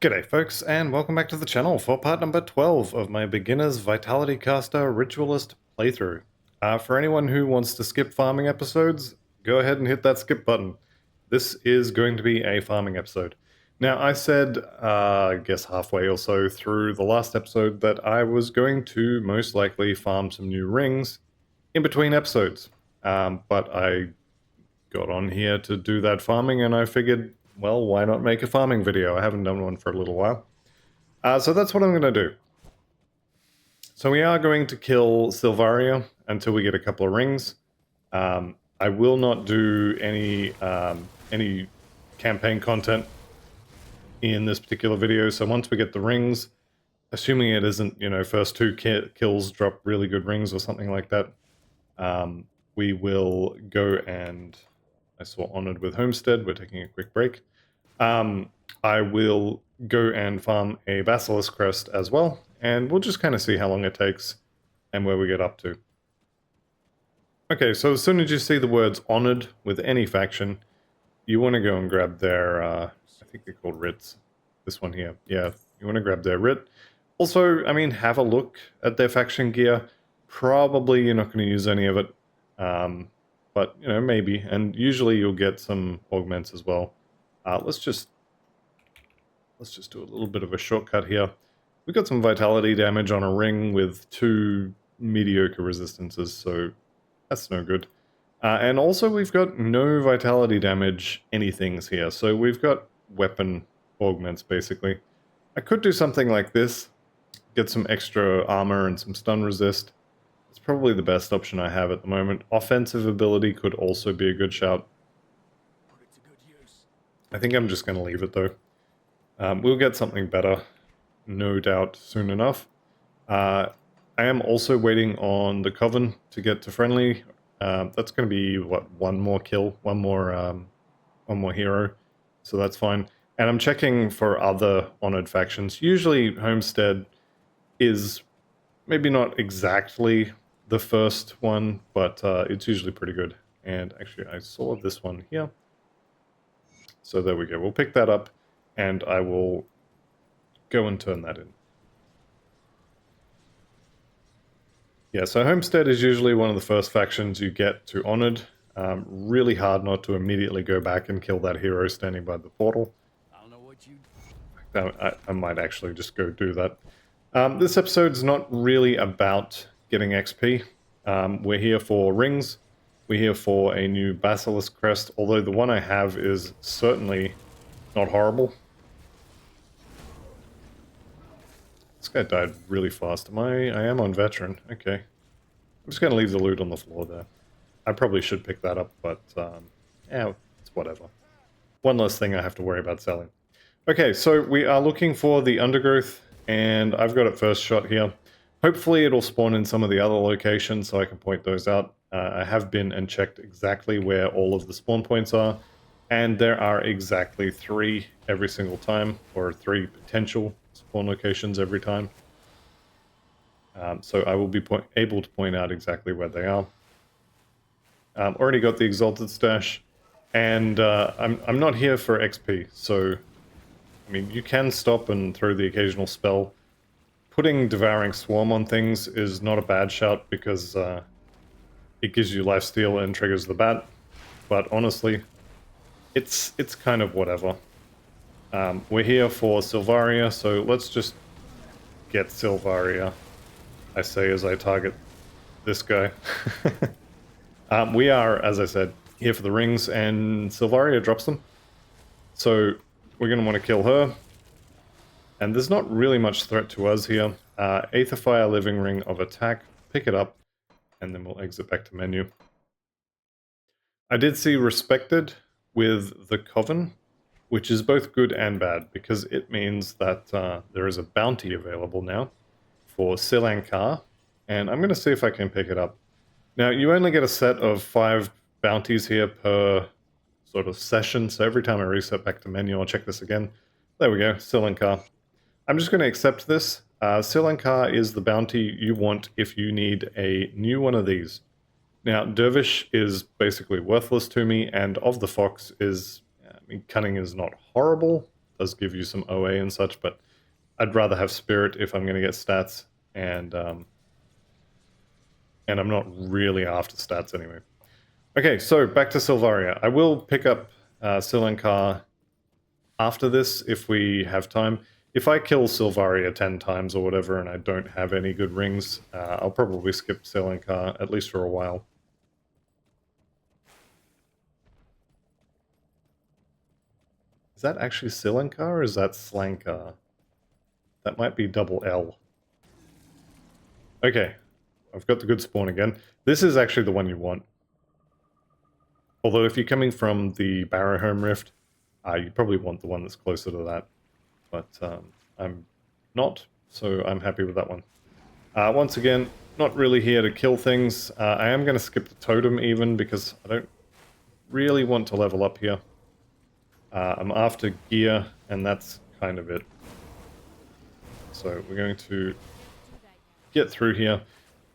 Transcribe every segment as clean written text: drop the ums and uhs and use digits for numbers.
G'day folks, and welcome back to the channel for part number 12 of my Beginner's Vitality Caster Ritualist playthrough. For anyone who wants to skip farming episodes, go ahead and hit that skip button. This is going to be a farming episode. Now, I said, I guess halfway or so through the last episode that I was going to most likely farm some new rings in between episodes. But I got on here to do that farming and I figured, well, why not make a farming video? I haven't done one for a little while. So that's what I'm going to do. So we are going to kill Silvaria until we get a couple of rings. I will not do any campaign content in this particular video. So once we get the rings, assuming it isn't, first two kills drop really good rings or something like that, we will go and... I saw Honored with Homestead. We're taking a quick break. I will go and farm a Basilisk Crest as well, and we'll just kind of see how long it takes and where we get up to. Okay, so as soon as you see the words Honored with any faction, you want to go and grab their, I think they're called Writs. This one here. Yeah, you want to grab their Writ. Also, I mean, have a look at their faction gear. Probably you're not going to use any of it. But, maybe. And usually you'll get some augments as well. Let's just do a little bit of a shortcut here. We've got some vitality damage on a ring with 2 mediocre resistances, so that's no good. And also we've got no vitality damage anythings here, so we've got weapon augments, basically. I could do something like this, get some extra armor and some stun resist. It's probably the best option I have at the moment. Offensive ability could also be a good shout. I think I'm just going to leave it though. We'll get something better, no doubt, soon enough. I am also waiting on the Coven to get to friendly. That's going to be, what, one more kill, one more hero, so that's fine. And I'm checking for other Honored factions. Usually Homestead is maybe not exactly the first one, but it's usually pretty good. And actually, I saw this one here. So there we go. We'll pick that up, and I will go and turn that in. Yeah, so Homestead is usually one of the first factions you get to Honored. Really hard not to immediately go back and kill that hero standing by the portal. I might actually just go do that. This episode's not really about getting XP. We're here for rings. We're here for a new Basilisk Crest, although the one I have is certainly not horrible. This guy died really fast. I am on Veteran. Okay. I'm just going to leave the loot on the floor there. I probably should pick that up, but yeah, it's whatever. One less thing I have to worry about selling. Okay, so we are looking for the Undergrowth, and I've got it first shot here. Hopefully it'll spawn in some of the other locations so I can point those out. I have been and checked exactly where all of the spawn points are, and there are exactly 3 every single time, or 3 potential spawn locations every time. So I will be able to point out exactly where they are. Already got the Exalted Stash, and I'm not here for XP, so I mean, you can stop and throw the occasional spell. Putting Devouring Swarm on things is not a bad shout because it gives you lifesteal and triggers the bat. But honestly, it's kind of whatever. We're here for Silvaria, so let's just get Silvaria, I say as I target this guy. We are, as I said, here for the rings, and Silvaria drops them. So we're going to want to kill her. And there's not really much threat to us here. Aetherfire Living Ring of Attack. Pick it up, and then we'll exit back to menu. I did see Respected with the Coven, which is both good and bad, because it means that there is a bounty available now for Silankar, and I'm going to see if I can pick it up. Now, you only get a set of 5 bounties here per sort of session, so every time I reset back to menu, I'll check this again. There we go, Silankar. I'm just going to accept this. Silankar is the bounty you want if you need a new one of these. Now, Dervish is basically worthless to me, and of the Fox is, I mean, Cunning is not horrible, does give you some OA and such, but I'd rather have Spirit if I'm going to get stats, and I'm not really after stats anyway. Okay, so back to Silvaria. I will pick up Silankar after this if we have time. If I kill Silvaria 10 times or whatever and I don't have any good rings, I'll probably skip Silankar, at least for a while. Is that actually Silankar or is that Slankar? That might be double L. Okay, I've got the good spawn again. This is actually the one you want. Although if you're coming from the Barrowhome Rift, you probably want the one that's closer to that. But I'm not, so I'm happy with that one. Once again, not really here to kill things. I am going to skip the totem even because I don't really want to level up here. I'm after gear, and that's kind of it. So we're going to get through here,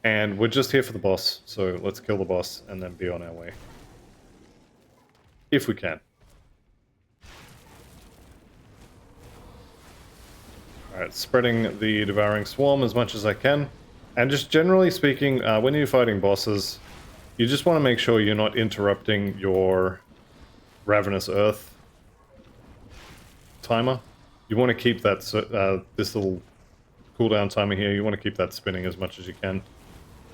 and we're just here for the boss. So let's kill the boss and then be on our way. If we can. Alright, spreading the Devouring Swarm as much as I can. And just generally speaking, when you're fighting bosses, you just want to make sure you're not interrupting your Ravenous Earth timer. You want to keep that, this little cooldown timer here, you want to keep that spinning as much as you can.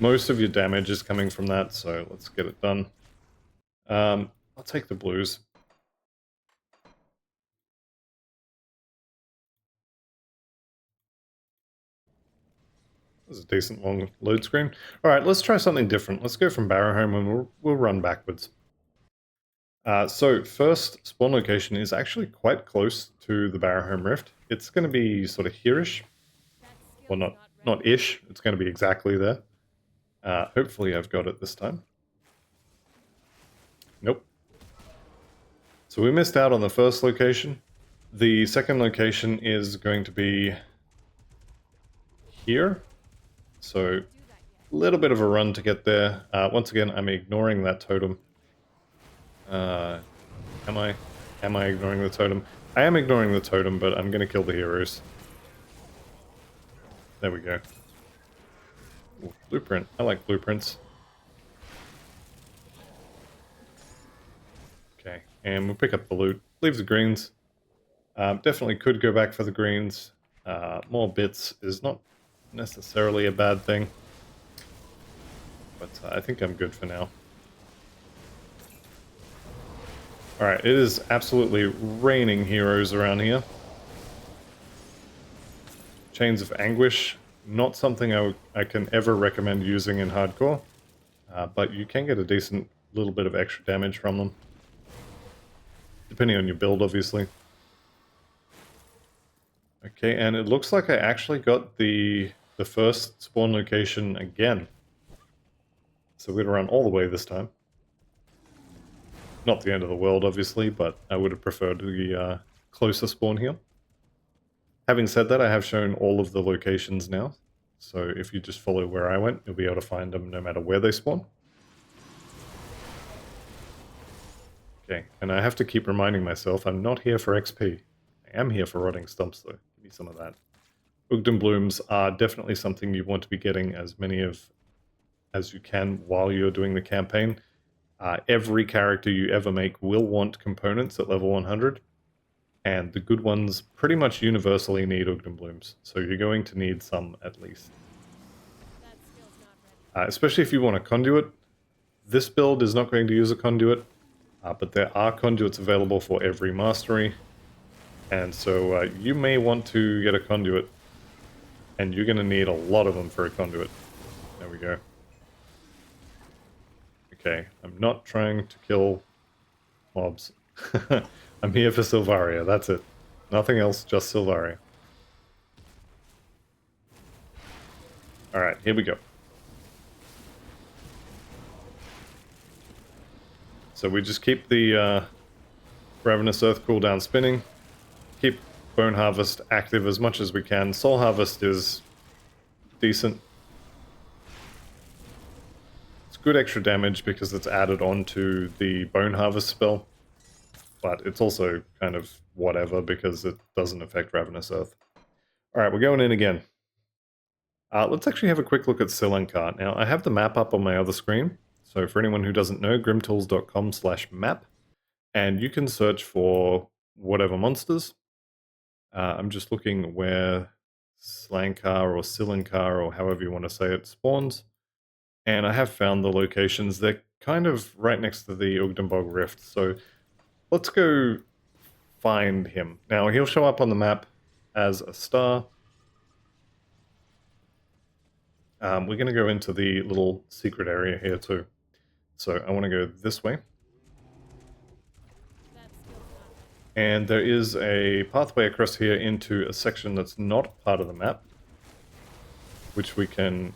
Most of your damage is coming from that, so let's get it done. I'll take the blues. This is a decent long load screen. Alright, let's try something different. Let's go from Barrowhome and we'll run backwards. So first spawn location is actually quite close to the Barrowhome Rift. It's going to be sort of here-ish. Well, not ish. It's going to be exactly there. Hopefully I've got it this time. Nope. So we missed out on the first location. The second location is going to be here. So a little bit of a run to get there. Once again, I'm ignoring that totem. Am I ignoring the totem? I am ignoring the totem, but I'm going to kill the heroes. There we go. Ooh, blueprint. I like blueprints. Okay, and we'll pick up the loot. Leave the greens. Definitely could go back for the greens. More bits is not necessarily a bad thing. But I think I'm good for now. Alright, it is absolutely raining heroes around here. Chains of Anguish, not something I can ever recommend using in hardcore, but you can get a decent little bit of extra damage from them. Depending on your build, obviously. Okay, and it looks like I actually got the first spawn location again. So we're going to run all the way this time. Not the end of the world, obviously, but I would have preferred the closer spawn here. Having said that, I have shown all of the locations now. So if you just follow where I went, you'll be able to find them no matter where they spawn. Okay, and I have to keep reminding myself I'm not here for XP. I am here for rotting stumps, though. Give me some of that. Ugden Blooms are definitely something you want to be getting as many of as you can while you're doing the campaign. Every character you ever make will want components at level 100, and the good ones pretty much universally need Ugden Blooms, so you're going to need some at least. Especially if you want a conduit. This build is not going to use a conduit, but there are conduits available for every mastery, and so you may want to get a conduit, and you're going to need a lot of them for a conduit. There we go. Okay, I'm not trying to kill mobs. I'm here for Silvaria, that's it. Nothing else, just Silvaria. Alright, here we go. So we just keep the Ravenous Earth cooldown spinning. Keep Bone Harvest active as much as we can. Soul Harvest is decent. Good extra damage because it's added on to the Bone Harvest spell. but it's also kind of whatever because it doesn't affect Ravenous Earth. Alright, we're going in again. Let's actually have a quick look at Silankar. Now, I have the map up on my other screen, so for anyone who doesn't know, grimtools.com/map, and you can search for whatever monsters. I'm just looking where Slankar or Silankar, or however you want to say it, spawns. And I have found the locations. They're kind of right next to the Ugdenbog Rift, so let's go find him. Now, he'll show up on the map as a star. We're going to go into the little secret area here too. So I want to go this way. And there is a pathway across here into a section that's not part of the map, which we can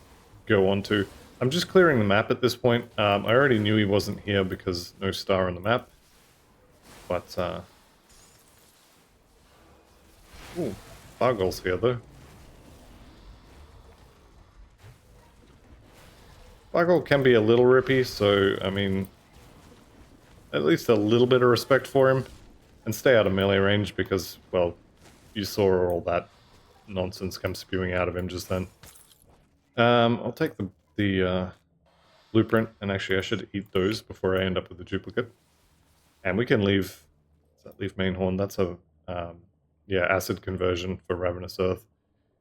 go onto. I'm just clearing the map at this point. I already knew he wasn't here because no star on the map. But, ooh, Fargol's here though. Fargol can be a little rippy, so, I mean, at least a little bit of respect for him. And stay out of melee range because, well, you saw all that nonsense come spewing out of him just then. I'll take the blueprint, and actually I should eat those before I end up with the duplicate. And we can leave, does that leave main horn? That's a, yeah, acid conversion for Ravenous Earth.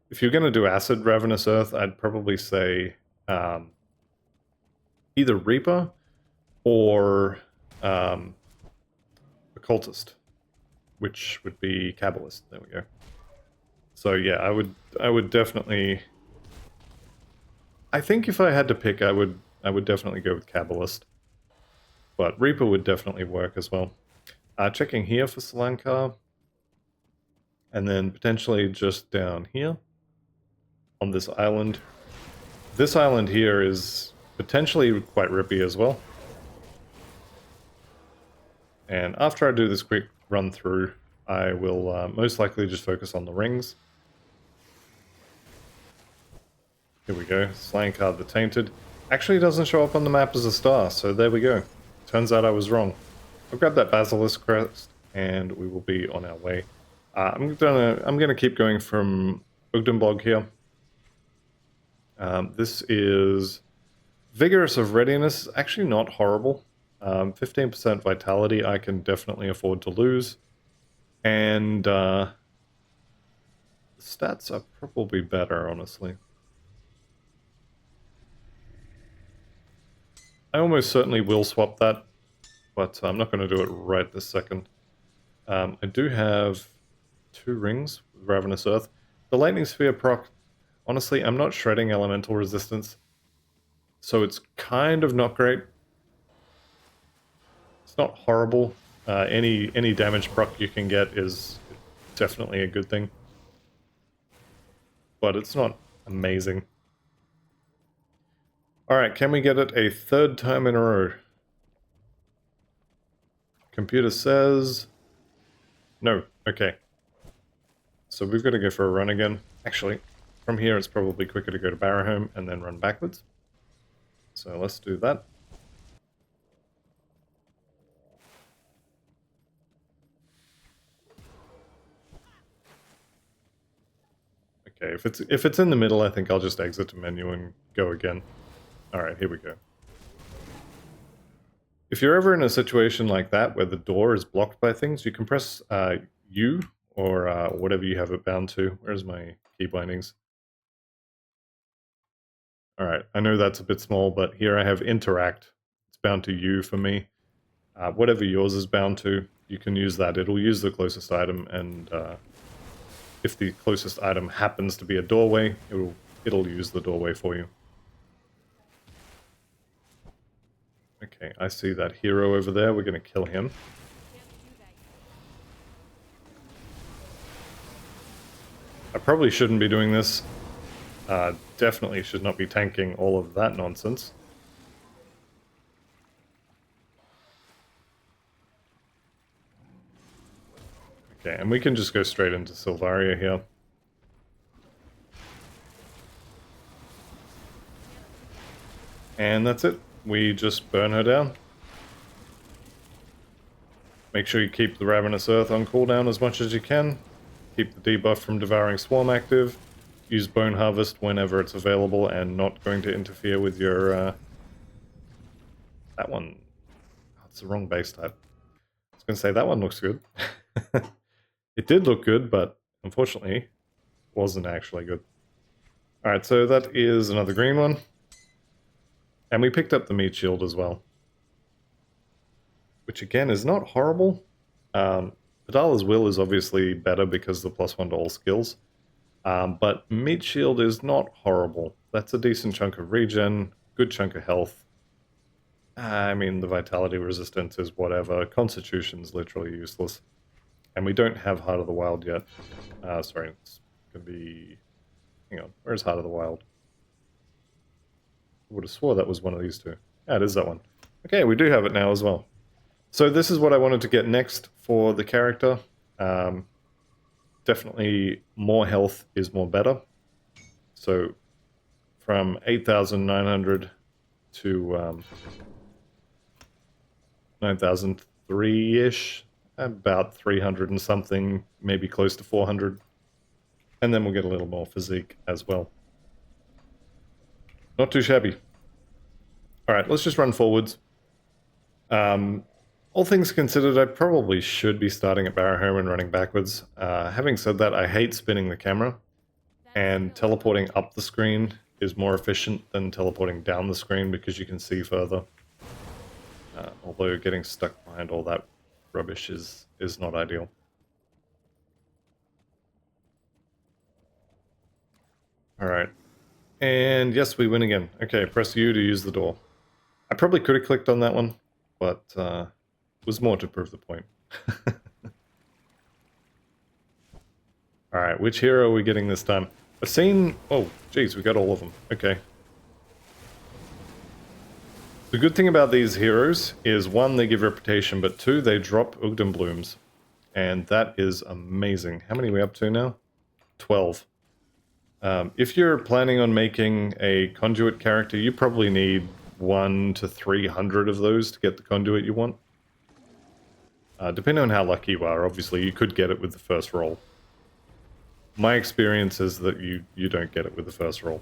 If you're going to do acid Ravenous Earth, I'd probably say either Reaper or Occultist, which would be Kabbalist. There we go. So yeah, I would definitely. I think if I had to pick, I would definitely go with Kabbalist, but Reaper would definitely work as well. Checking here for Solankar, and then potentially just down here on this island. This island here is potentially quite rippy as well. And after I do this quick run through, I will most likely just focus on the rings. Here we go, Slankar the Tainted. Actually doesn't show up on the map as a star, so there we go. Turns out I was wrong. I'll grab that Basilisk Crest, and we will be on our way. I'm gonna keep going from Ugdenbog here. This is Vigorous of Readiness, actually not horrible. 15% vitality I can definitely afford to lose. And the stats are probably better, honestly. I almost certainly will swap that, but I'm not going to do it right this second. I do have 2 rings with Ravenous Earth. The Lightning Sphere proc, honestly, I'm not shredding elemental resistance, so it's kind of not great. It's not horrible. Any damage proc you can get is definitely a good thing, but it's not amazing. Alright, can we get it a 3rd time in a row? Computer says no. Okay. So we've got to go for a run again. Actually, from here it's probably quicker to go to Barrowhome and then run backwards. So let's do that. Okay, if it's in the middle, I think I'll just exit the menu and go again. Alright, here we go. If you're ever in a situation like that where the door is blocked by things, you can press U or whatever you have it bound to. Where's my key bindings? Alright, I know that's a bit small, but here I have Interact. It's bound to U for me. Whatever yours is bound to, you can use that. It'll use the closest item, and if the closest item happens to be a doorway, it'll use the doorway for you. Okay, I see that hero over there. We're going to kill him. I probably shouldn't be doing this. Definitely should not be tanking all of that nonsense. Okay, and we can just go straight into Sylvaria here. And that's it. We just burn her down. Make sure you keep the Ravenous Earth on cooldown as much as you can. Keep the debuff from Devouring Swarm active. Use Bone Harvest whenever it's available and not going to interfere with your... that one... Oh, it's the wrong base type. I was going to say, that one looks good. It did look good, but unfortunately, wasn't actually good. Alright, so that is another green one. And we picked up the meat shield as well. Which again is not horrible. Padala's Will is obviously better because of the +1 to all skills. But meat shield is not horrible. That's a decent chunk of regen, good chunk of health. I mean, the vitality resistance is whatever. Constitution's literally useless. And we don't have Heart of the Wild yet. Sorry, it's going to be... Hang on, where's Heart of the Wild? I would have swore that was one of these two. Yeah, it is that one. Okay, we do have it now as well. So this is what I wanted to get next for the character. Definitely more health is more better. So from 8,900 to 9,003-ish, about 300 and something, maybe close to 400. And then we'll get a little more physique as well. Not too shabby. Alright, let's just run forwards. All things considered, I probably should be starting at Barrow and running backwards. Having said that, I hate spinning the camera, and teleporting up the screen is more efficient than teleporting down the screen because you can see further. Although getting stuck behind all that rubbish is not ideal. Alright. And yes, we win again. Okay, press U to use the door. I probably could have clicked on that one, but was more to prove the point. Alright, which hero are we getting this time? I've seen... Oh, geez, we got all of them. Okay. The good thing about these heroes is, one, they give reputation, but two, they drop Ugden Blooms. And that is amazing. How many are we up to now? 12. If you're planning on making a conduit character, you probably need 1 to 300 of those to get the conduit you want. Depending on how lucky you are, obviously, you could get it with the first roll. My experience is that you don't get it with the first roll.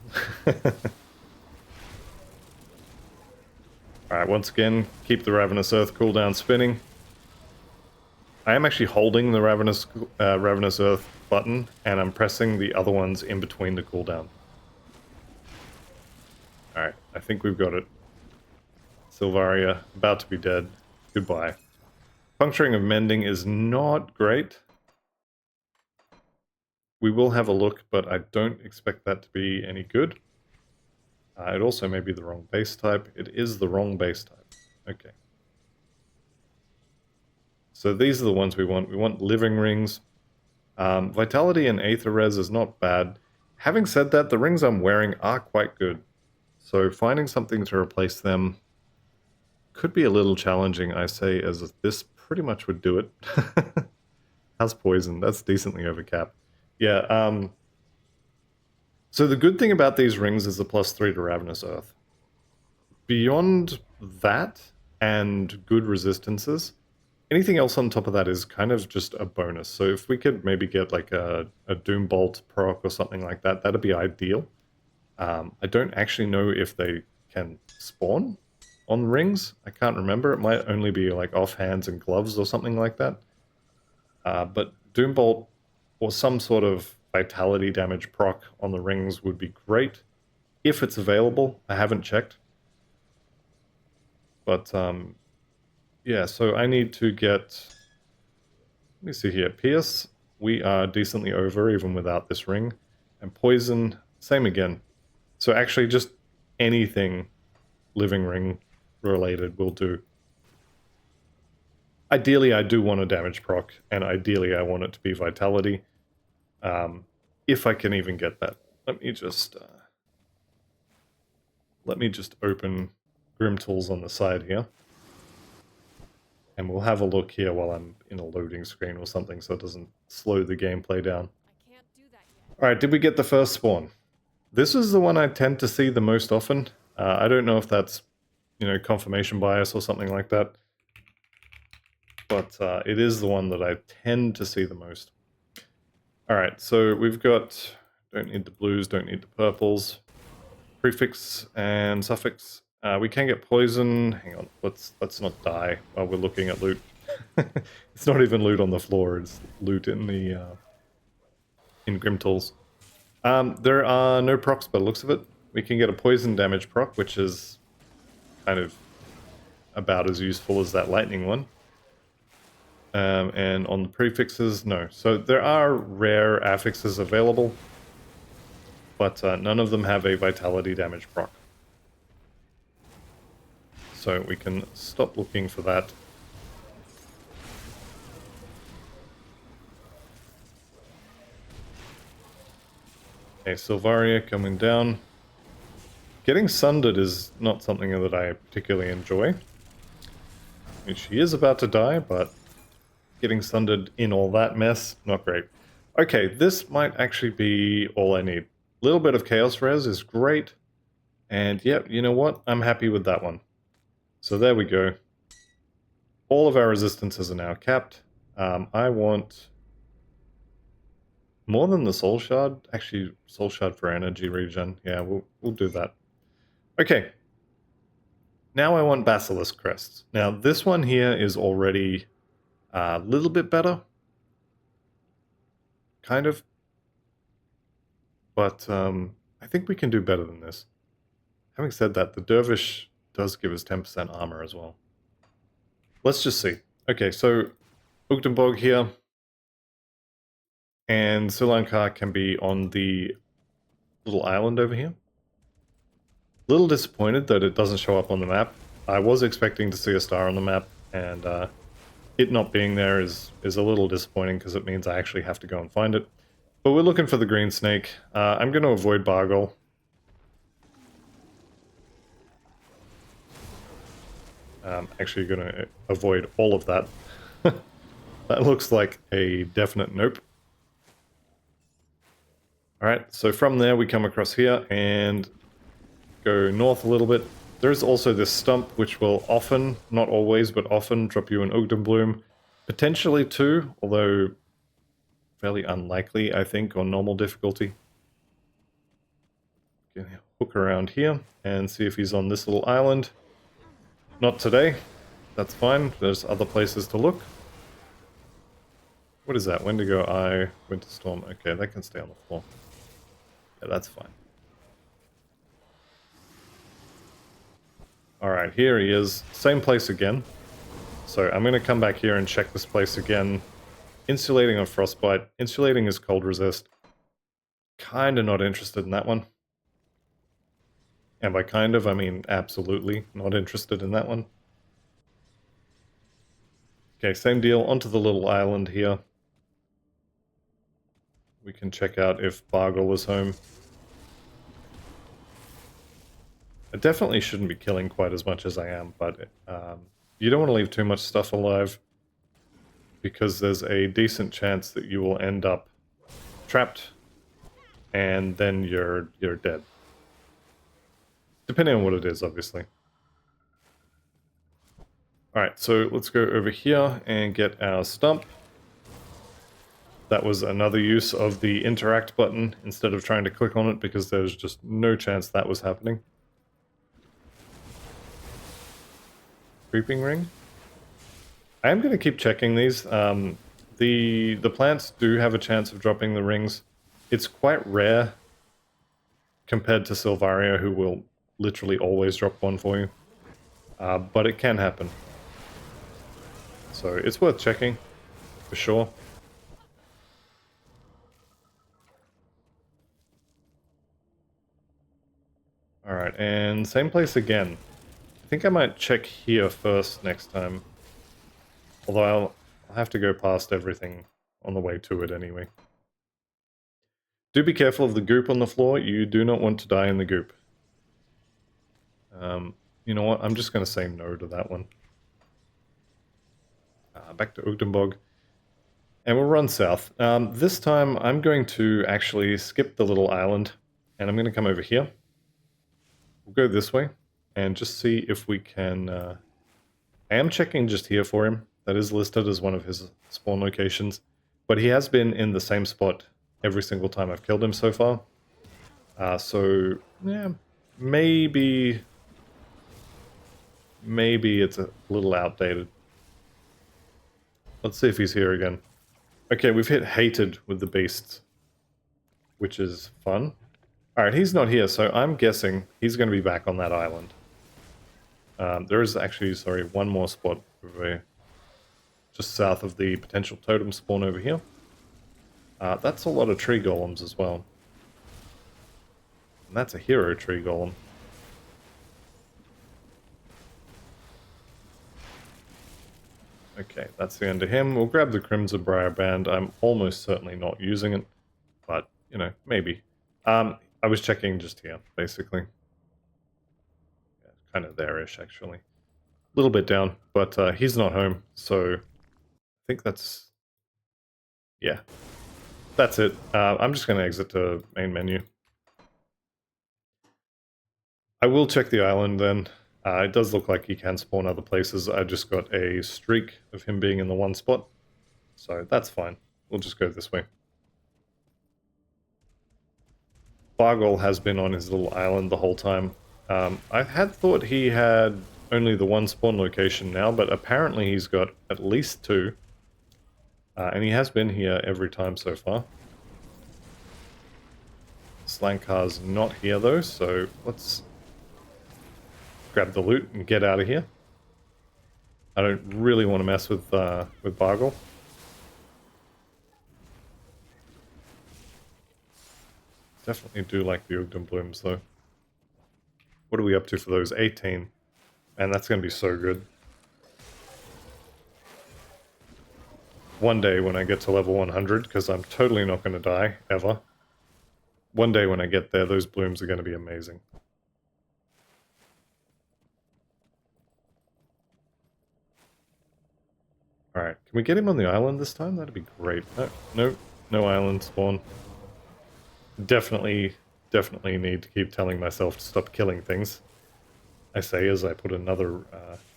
Alright, once again, keep the Ravenous Earth cooldown spinning. I am actually holding the Ravenous Earth button, and I'm pressing the other ones in between the cooldown. Alright, I think we've got it. Sylvaria, about to be dead. Goodbye. Puncturing of Mending is not great. We will have a look, but I don't expect that to be any good. It also may be the wrong base type. It is the wrong base type. Okay. So these are the ones we want. We want Living Rings. Vitality and Aether Res is not bad. Having said that, the rings I'm wearing are quite good. So finding something to replace them could be a little challenging, I say, as this pretty much would do it. How's Poison? That's decently over cap. Yeah, so the good thing about these rings is the +3 to Ravenous Earth. Beyond that, and good resistances, anything else on top of that is kind of just a bonus. So if we could maybe get like a Doom Bolt proc or something like that, that'd be ideal. I don't actually know if they can spawn on rings. I can't remember. It might only be like off hands and gloves or something like that. But Doom Bolt or some sort of vitality damage proc on the rings would be great if it's available. I haven't checked. But yeah, so I need to get, let me see here, Pierce, we are decently over even without this ring. And Poison, same again. So actually just anything Living Ring related will do. Ideally I do want a damage proc, and ideally I want it to be vitality. If I can even get that. Let me just open Grim Tools on the side here. And we'll have a look here while I'm in a loading screen or something so it doesn't slow the gameplay down. Alright, did we get the first spawn? This is the one I tend to see the most often. I don't know if that's, you know, confirmation bias or something like that. but it is the one that I tend to see the most. Alright, so we've got, don't need the blues, don't need the purples, prefix and suffix. We can get poison. Hang on, let's not die while we're looking at loot. It's not even loot on the floor, it's loot in the in Grim Tools. There are no procs by the looks of it. We can get a poison damage proc, which is kind of about as useful as that lightning one. And on the prefixes, no. So there are rare affixes available, but none of them have a vitality damage proc. So we can stop looking for that. Okay, Sylvaria coming down. Getting sundered is not something that I particularly enjoy. I mean, she is about to die, but getting sundered in all that mess, not great. Okay, this might actually be all I need. A little bit of Chaos Res is great. And yep, you know what? I'm happy with that one. So there we go. All of our resistances are now capped. I want more than the Soul Shard. Actually, Soul Shard for energy regen. Yeah, we'll do that. Okay. Now I want Basilisk Crests. Now this one here is already a little bit better. Kind of. But I think we can do better than this. Having said that, the Dervish does give us 10% armor as well. Let's just see. Okay, so Ugdenbog here. And Sulankar can be on the little island over here. Little disappointed that it doesn't show up on the map. I was expecting to see a star on the map, and it not being there is a little disappointing because it means I actually have to go and find it. But we're looking for the green snake. I'm going to avoid Bargol. Actually going to avoid all of that. That looks like a definite nope. Alright, so from there we come across here and go north a little bit. There's also this stump which will often, not always, but often drop you an Ugdenbloom. Potentially two, although fairly unlikely, I think, on normal difficulty. Gonna hook around here and see if he's on this little island. Not today. That's fine. There's other places to look. What is that? Wendigo Eye, Winter Storm. Okay, that can stay on the floor. Yeah, that's fine. Alright, here he is. Same place again. So I'm going to come back here and check this place again. Insulating on Frostbite. Insulating is cold resist. Kinda not interested in that one. And by kind of, I mean absolutely not interested in that one. Okay, same deal. Onto the little island here. We can check out if Bargol is home. I definitely shouldn't be killing quite as much as I am, but you don't want to leave too much stuff alive, because there's a decent chance that you will end up trapped, and then you're dead. Depending on what it is, obviously. Alright, so let's go over here and get our stump. That was another use of the interact button instead of trying to click on it, because there's just no chance that was happening. Creeping ring? I am going to keep checking these. The plants do have a chance of dropping the rings. It's quite rare compared to Sylvaria, who will literally always drop one for you. But it can happen. So it's worth checking, for sure. Alright, and same place again. I think I might check here first next time. Although I'll have to go past everything on the way to it anyway. Do be careful of the goop on the floor. You do not want to die in the goop. You know what? I'm just going to say no to that one. Back to Ugdenbog. And we'll run south. This time I'm going to actually skip the little island. And I'm going to come over here. We'll go this way. And just see if we can... I am checking just here for him. That is listed as one of his spawn locations. But he has been in the same spot every single time I've killed him so far. So, yeah, maybe it's a little outdated. Let's see if he's here again. Okay, we've hit hated with the beasts, which is fun. Alright, he's not here, so I'm guessing he's going to be back on that island. There is actually, sorry, one more spot over here, just south of the potential totem spawn over here. That's a lot of tree golems as well. And that's a hero tree golem. Okay, that's the end of him. We'll grab the Crimson Briar Band. I'm almost certainly not using it, but, you know, maybe. I was checking just here, basically. Yeah, kind of there-ish, actually. A little bit down, but he's not home, so I think that's... yeah. That's it. I'm just going to exit to main menu. I will check the island then. It does look like he can spawn other places. I just got a streak of him being in the one spot. So that's fine. We'll just go this way. Bargol has been on his little island the whole time. I had thought he had only the one spawn location now, but apparently he's got at least two. And he has been here every time so far. Slankar's not here though, so let's grab the loot and get out of here. I don't really want to mess with Bargol. Definitely do like the Ugden Blooms though. What are we up to for those? 18. And that's going to be so good. One day when I get to level 100, because I'm totally not going to die, ever. One day when I get there, those blooms are going to be amazing. Alright, can we get him on the island this time? That'd be great. No island spawn. Definitely need to keep telling myself to stop killing things. I say as I put another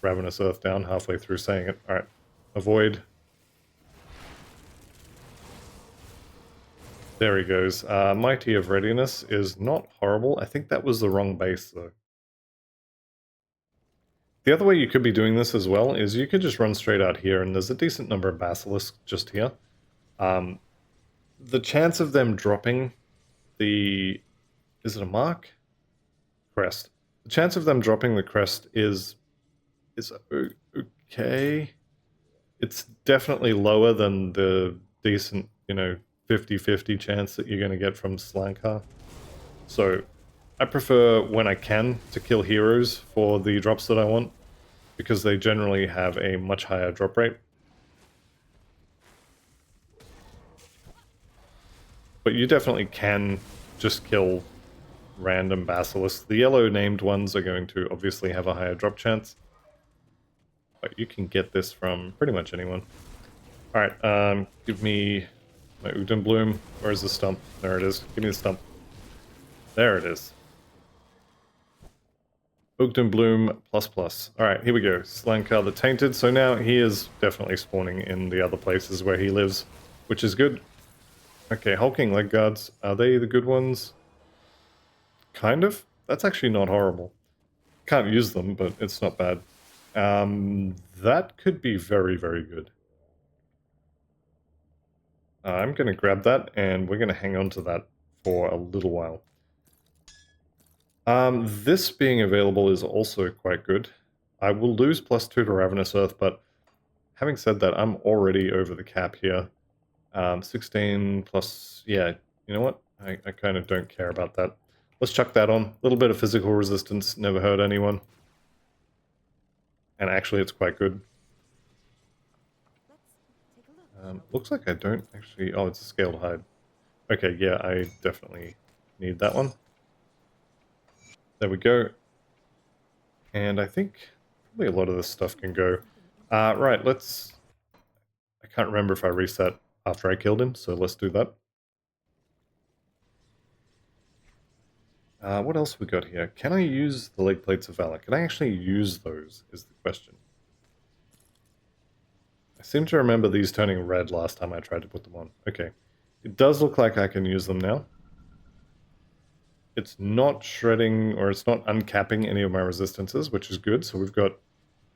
Ravenous Earth down halfway through saying it. Alright, avoid. There he goes. Mighty of Readiness is not horrible. I think that was the wrong base though. The other way you could be doing this as well is you could just run straight out here, and there's a decent number of basilisks just here. The chance of them dropping the... is it a mark? Crest. The chance of them dropping the crest is okay. It's definitely lower than the decent, you know, 50-50 chance that you're going to get from Slankar. So I prefer, when I can, to kill heroes for the drops that I want, because they generally have a much higher drop rate. But you definitely can just kill random basilisks. The yellow named ones are going to obviously have a higher drop chance. But you can get this from pretty much anyone. Alright, give me my Ugden Bloom. Where's the stump? There it is. Give me the stump. There it is. Ugden Bloom ++. Alright, here we go. Slankar the Tainted. So now he is definitely spawning in the other places where he lives, which is good. Okay, Hulking Leg Guards. Are they the good ones? Kind of. That's actually not horrible. Can't use them, but it's not bad. That could be very, very good. I'm going to grab that, and we're going to hang on to that for a little while. This being available is also quite good. I will lose +2 to Ravenous Earth, but having said that, I'm already over the cap here. 16 plus... yeah, you know what? I kind of don't care about that. Let's chuck that on. A little bit of physical resistance, never hurt anyone. And actually, it's quite good. Looks like I don't actually... oh, it's a scaled hide. Okay, yeah, I definitely need that one. There we go. And I think probably a lot of this stuff can go. Right, let's... I can't remember if I reset after I killed him, so let's do that. What else we got here? Can I use the Leg Plates of Valor? Can I actually use those, is the question. I seem to remember these turning red last time I tried to put them on. Okay. It does look like I can use them now. It's not shredding, or it's not uncapping any of my resistances, which is good. So we've got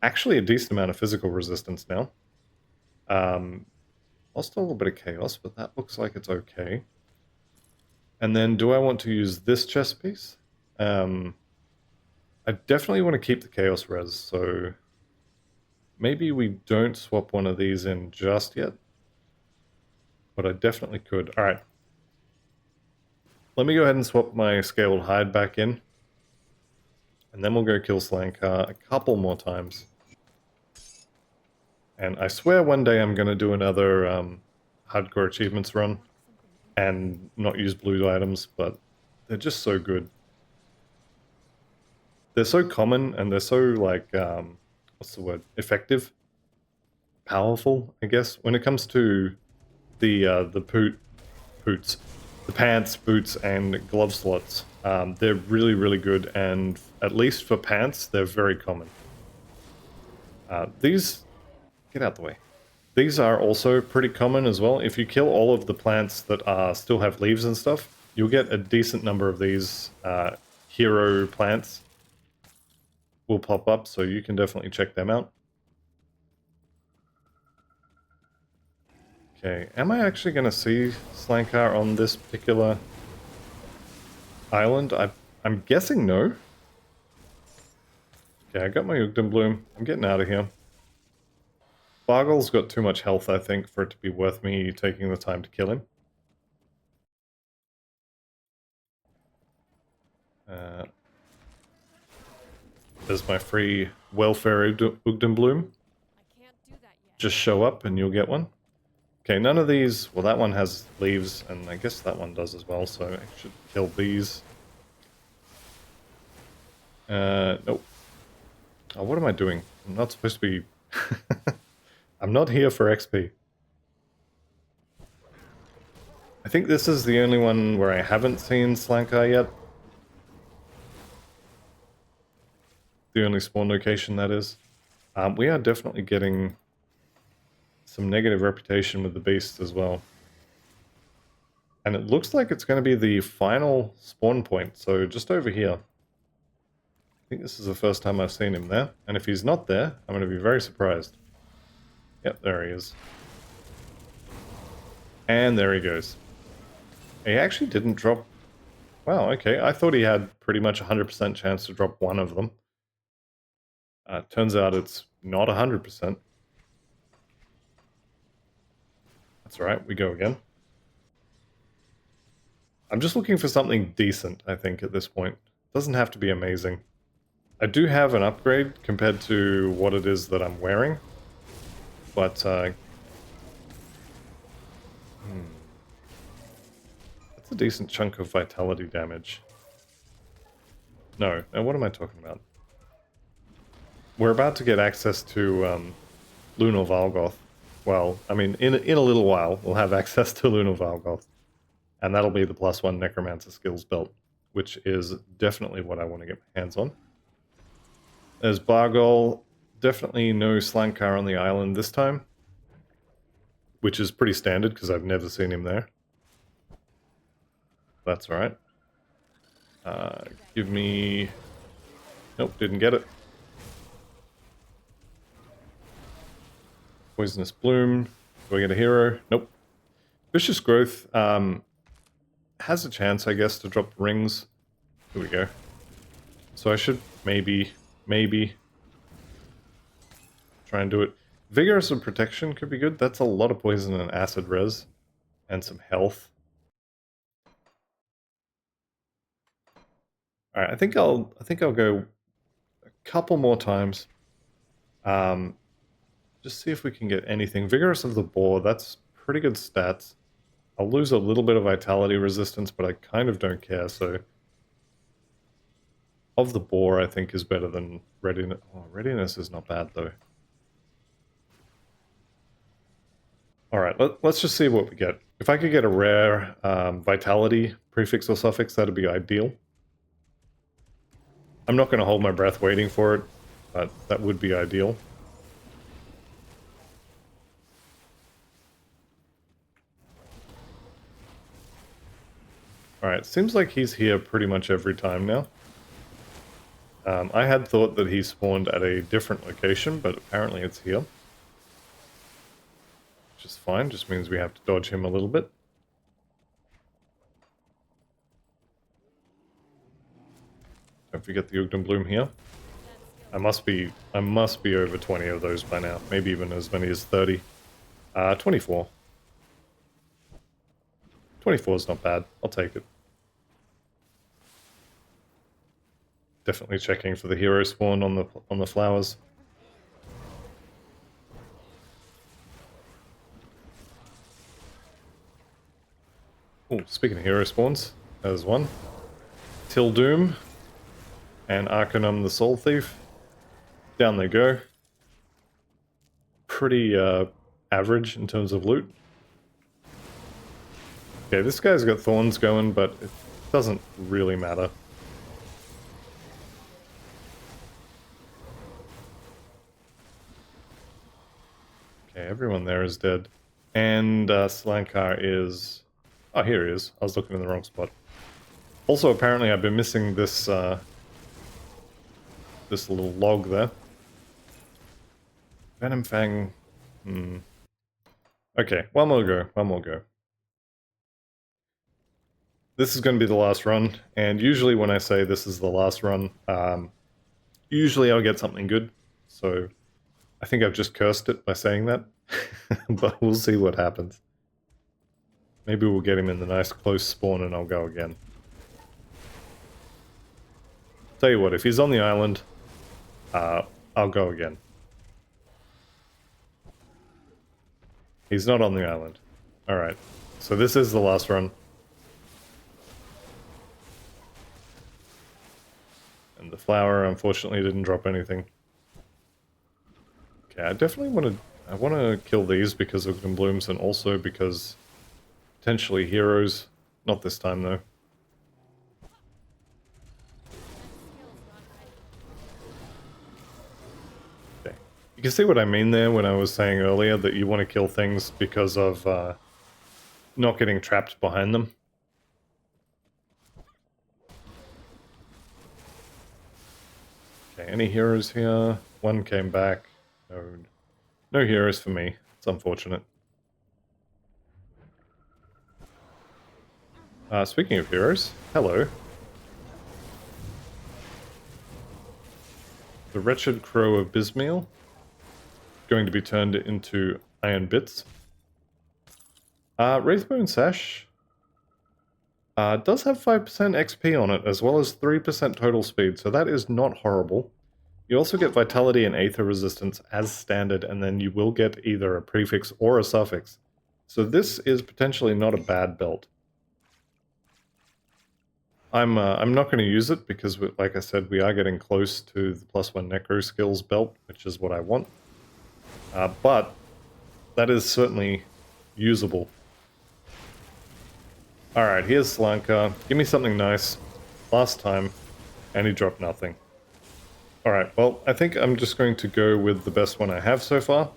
actually a decent amount of physical resistance now. Lost a little bit of chaos, but that looks like it's okay. And then do I want to use this chest piece? I definitely want to keep the chaos res, so maybe we don't swap one of these in just yet. But I definitely could. Alright. Let me go ahead and swap my scaled hide back in. And then we'll go kill Slankar a couple more times. And I swear one day I'm going to do another hardcore achievements run. And not use blue items, but they're just so good. They're so common, and they're so, like, what's the word? Effective? Powerful, I guess. When it comes to the boots, the pants, boots, and glove slots, they're really, really good, and at least for pants, they're very common. These... Get out the way. These are also pretty common as well. If you kill all of the plants that still have leaves and stuff, you'll get a decent number of these hero plants will pop up, so you can definitely check them out. Okay, am I actually going to see Slankar on this particular island? I'm guessing no. Okay, I got my Ugden Bloom. I'm getting out of here. Bargle's got too much health, I think, for it to be worth me taking the time to kill him. There's my free welfare Ugden Bloom. Just show up and you'll get one. Okay, none of these... Well, that one has leaves, and I guess that one does as well, so I should kill these. Nope. Oh, what am I doing? I'm not supposed to be... I'm not here for XP. I think this is the only one where I haven't seen Slankar yet. The only spawn location, that is. We are definitely getting some negative reputation with the beast as well. And it looks like it's going to be the final spawn point, so just over here. I think this is the first time I've seen him there, and if he's not there, I'm going to be very surprised. Yep, there he is. And there he goes. He actually didn't drop... Wow, okay, I thought he had pretty much 100% chance to drop one of them. Turns out it's not 100%. That's right, we go again. I'm just looking for something decent, I think, at this point. Doesn't have to be amazing. I do have an upgrade compared to what it is that I'm wearing. But, that's a decent chunk of vitality damage. No, what am I talking about? We're about to get access to Lunar Valgoth. Well, I mean, in a little while, we'll have access to Lunar Valgoth. And that'll be the +1 Necromancer skills belt, which is definitely what I want to get my hands on. There's Bargol. Definitely no Slankar on the island this time. Which is pretty standard, because I've never seen him there. That's right. Give me... Nope, didn't get it. Poisonous Bloom. Do I get a hero? Nope. Vicious Growth has a chance, I guess, to drop rings. Here we go. So I should maybe try and do it. Vigorous and Protection could be good. That's a lot of poison and acid res. And some health. Alright, I think I'll go a couple more times. Just see if we can get anything. Vigorous of the Boar, that's pretty good stats. I'll lose a little bit of vitality resistance, but I kind of don't care, so... Of the Boar, I think, is better than Readiness. Oh, Readiness is not bad, though. Alright, let's just see what we get. If I could get a rare Vitality prefix or suffix, that'd be ideal. I'm not going to hold my breath waiting for it, but that would be ideal. Alright, seems like he's here pretty much every time now. I had thought that he spawned at a different location, but apparently it's here. Which is fine, just means we have to dodge him a little bit. Don't forget the Ugden Bloom here. I must be over 20 of those by now, maybe even as many as 30. 24. 24 is not bad, I'll take it. Definitely checking for the hero spawn on the flowers. Oh, speaking of hero spawns, there's one. Tildoom and Arcanum the Soul Thief. Down they go. Pretty average in terms of loot. Okay, this guy's got thorns going, but it doesn't really matter. Okay, everyone there is dead. And Slankar is... Oh, here he is. I was looking in the wrong spot. Also, apparently I've been missing this this little log there. Venom Fang... Okay, one more go. This is going to be the last run, and usually when I say this is the last run, usually I'll get something good, so I think I've just cursed it by saying that, but we'll see what happens. Maybe we'll get him in the nice close spawn and I'll go again. Tell you what, if he's on the island, I'll go again. He's not on the island. Alright, so this is the last run. And the flower, unfortunately, didn't drop anything. Okay, I definitely want to kill these because of Ugden Blooms and also because potentially heroes. Not this time, though. Okay. You can see what I mean there when I was saying earlier that you want to kill things because of not getting trapped behind them. Okay, any heroes here? One came back. No heroes for me. It's unfortunate. Speaking of heroes, hello. The Wretched Crow of Bismeal. Going to be turned into iron bits. Wraithbone Sash does have 5% XP on it, as well as 3% total speed, so that is not horrible. You also get Vitality and Aether Resistance as standard, and then you will get either a prefix or a suffix. So this is potentially not a bad belt. I'm not going to use it because, like I said, we are getting close to the +1 Necro Skills belt, which is what I want. But that is certainly usable. Alright, here's Slanka. Give me something nice. Last time, and he dropped nothing. Alright, well, I think I'm just going to go with the best one I have so far.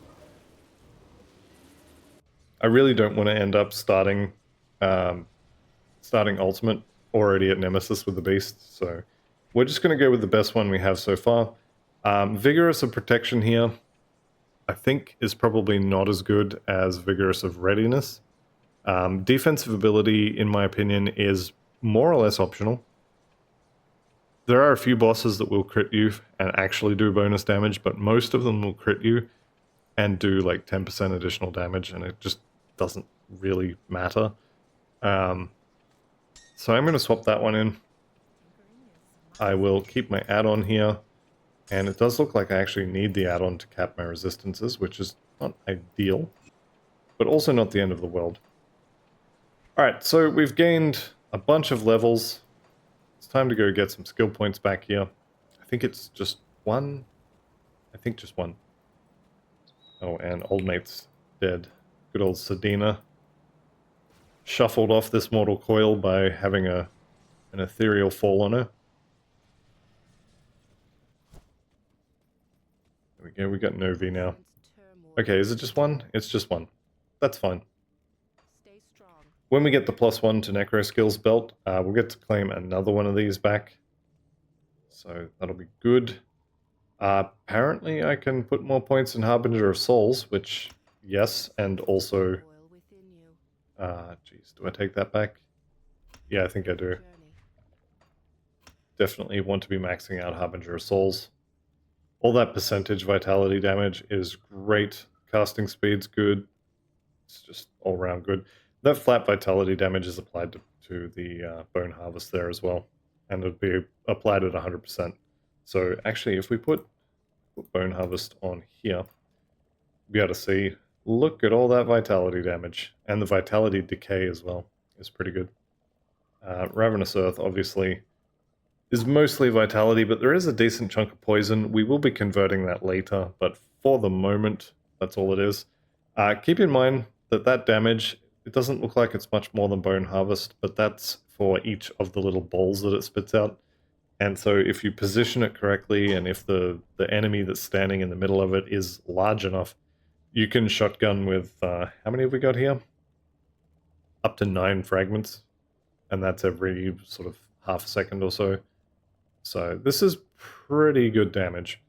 I really don't want to end up starting Ultimate already at Nemesis with the Beast, so we're just going to go with the best one we have so far. Vigorous of Protection here, I think, is probably not as good as Vigorous of Readiness. Defensive ability, in my opinion, is more or less optional. There are a few bosses that will crit you and actually do bonus damage, but most of them will crit you and do like 10% additional damage, and it just doesn't really matter. So I'm going to swap that one in. I will keep my add-on here, and it does look like I actually need the add-on to cap my resistances, which is not ideal, but also not the end of the world. Alright, so we've gained a bunch of levels. It's time to go get some skill points back here. I think it's just one. I think just one. Oh, and old mate's dead. Good old Sedina. Shuffled off this mortal coil by having an ethereal fall on her. There we go, we got Novi now. Okay, is it just one? It's just one. That's fine. When we get the +1 to Necro Skills belt, we'll get to claim another one of these back. So that'll be good. Apparently I can put more points in Harbinger of Souls, which, yes, and also... Geez, do I take that back? Yeah, I think I do. Definitely want to be maxing out Harbinger of Souls. All that percentage vitality damage is great. Casting speed's good. It's just all around good. That flat vitality damage is applied to the Bone Harvest there as well. And it would be applied at 100%. So actually, if we put Bone Harvest on here, we'll be able to see, look at all that vitality damage. And the vitality decay as well is pretty good. Ravenous Earth, obviously, is mostly vitality, but there is a decent chunk of poison. We will be converting that later, but for the moment, that's all it is. Keep in mind that damage, it doesn't look like it's much more than Bone Harvest, but that's for each of the little balls that it spits out. And so if you position it correctly, and if the enemy that's standing in the middle of it is large enough, you can shotgun with, how many have we got here? Up to 9 fragments, and that's every sort of half a second or so. So this is pretty good damage,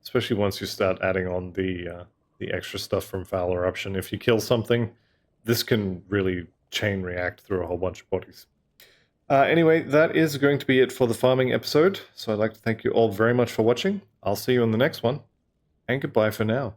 especially once you start adding on the extra stuff from Foul Eruption. If you kill something, this can really chain react through a whole bunch of bodies. Anyway, that is going to be it for the farming episode. So I'd like to thank you all very much for watching. I'll see you in the next one, and goodbye for now.